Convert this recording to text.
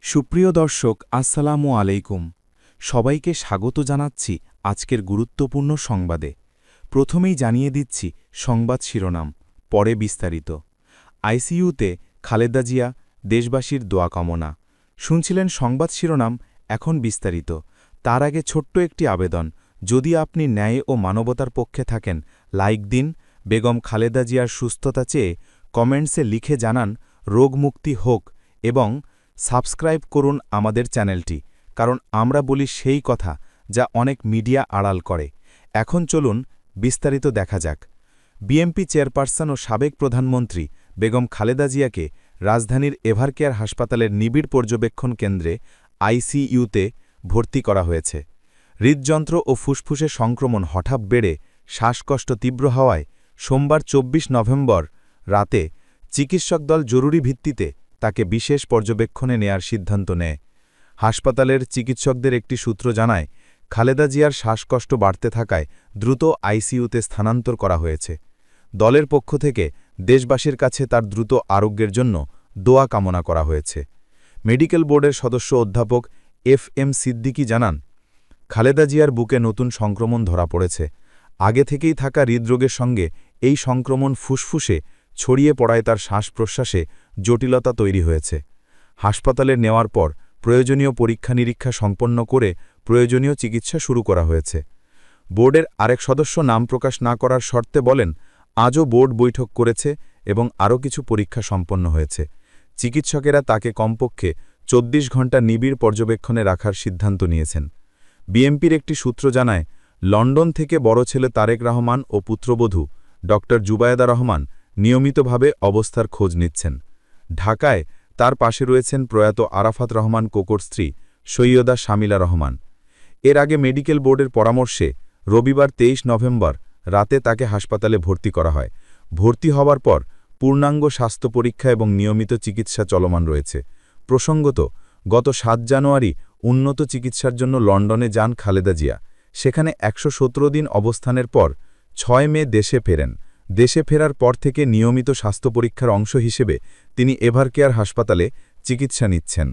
সুপ্রিয় দর্শক আসসালামু আলাইকুম। সবাইকে স্বাগত জানাচ্ছি আজকের গুরুত্বপূর্ণ সংবাদে। প্রথমেই জানিয়ে দিচ্ছি সংবাদ শিরোনাম, পরে বিস্তারিত। আইসিইউতে খালেদা জিয়া, দেশবাসীর দোয়া কামনা। শুনছিলেন সংবাদ শিরোনাম, এখন বিস্তারিত। তার আগে ছোট্ট একটি আবেদন, যদি আপনি ন্যায় ও মানবতার পক্ষে থাকেন, লাইক দিন। বেগম খালেদা জিয়ার সুস্থতা চেয়ে কমেন্টসে লিখে জানান রোগমুক্তি হোক এবং সাবস্ক্রাইব করুন আমাদের চ্যানেলটি, কারণ আমরা বলি সেই কথা যা অনেক মিডিয়া আড়াল করে। এখন চলুন বিস্তারিত দেখা যাক। বিএনপি চেয়ারপারসন ও সাবেক প্রধানমন্ত্রী বেগম খালেদা জিয়াকে রাজধানীর এভারকেয়ার হাসপাতালের নিবিড় পর্যবেক্ষণ কেন্দ্রে আইসিইউতে ভর্তি করা হয়েছে। হৃদযন্ত্র ও ফুসফুসে সংক্রমণ হঠাৎ বেড়ে শ্বাসকষ্ট তীব্র হওয়ায় সোমবার ২৪ নভেম্বর রাতে চিকিৎসক দল জরুরি ভিত্তিতে তাকে বিশেষ পর্যবেক্ষণে নেয়ার সিদ্ধান্ত নেয়। হাসপাতালের চিকিৎসকদের একটি সূত্র জানায়, খালেদা জিয়ার শ্বাসকষ্ট বাড়তে থাকায় দ্রুত আইসিইউতে স্থানান্তর করা হয়েছে। দলের পক্ষ থেকে দেশবাসীর কাছে তার দ্রুত আরোগ্যের জন্য দোয়া কামনা করা হয়েছে। মেডিকেল বোর্ডের সদস্য অধ্যাপক এফ.এম. সিদ্দিকী জানান, খালেদা জিয়ার বুকে নতুন সংক্রমণ ধরা পড়েছে। আগে থেকেই থাকা হৃদরোগের সঙ্গে এই সংক্রমণ ফুসফুসে ছড়িয়ে পড়ায় তার শ্বাস-প্রশ্বাসে জটিলতা তৈরি হয়েছে। হাসপাতালে নেওয়ার পর প্রয়োজনীয় পরীক্ষা-নিরীক্ষা সম্পন্ন করে প্রয়োজনীয় চিকিৎসা শুরু করা হয়েছে। বোর্ডের আরেক সদস্য নাম প্রকাশ না করার শর্তে বলেন, আজও বোর্ড বৈঠক করেছে এবং আরও কিছু পরীক্ষা সম্পন্ন হয়েছে। চিকিৎসকেরা তাকে কমপক্ষে ২৪ ঘণ্টা নিবিড় পর্যবেক্ষণে রাখার সিদ্ধান্ত নিয়েছেন। বিএনপির একটি সূত্র জানায়, লন্ডন থেকে বড় ছেলে তারেক রহমান ও পুত্রবধূ ড. জুবায়েদা রহমান নিয়মিতভাবে অবস্থার খোঁজ নিচ্ছেন। ঢাকায় তার পাশে রয়েছেন প্রয়াত আরাফাত রহমান কোকোর স্ত্রী সৈয়দা শামিলা রহমান। এর আগে মেডিকেল বোর্ডের পরামর্শে রবিবার ২৩ নভেম্বর রাতে তাকে হাসপাতালে ভর্তি করা হয়। ভর্তি হওয়ার পর পূর্ণাঙ্গ স্বাস্থ্য পরীক্ষা এবং নিয়মিত চিকিৎসা চলমান রয়েছে। প্রসঙ্গত, গত ৭ জানুয়ারি উন্নত চিকিৎসার জন্য লন্ডনে যান খালেদা জিয়া। সেখানে ১১৭ দিন অবস্থানের পর ৬ মে দেশে ফেরেন। দেশে ফেরার পর থেকে নিয়মিত স্বাস্থ্য পরীক্ষার অংশ হিসেবে তিনি এভারকেয়ার হাসপাতালে চিকিৎসা নিচ্ছেন।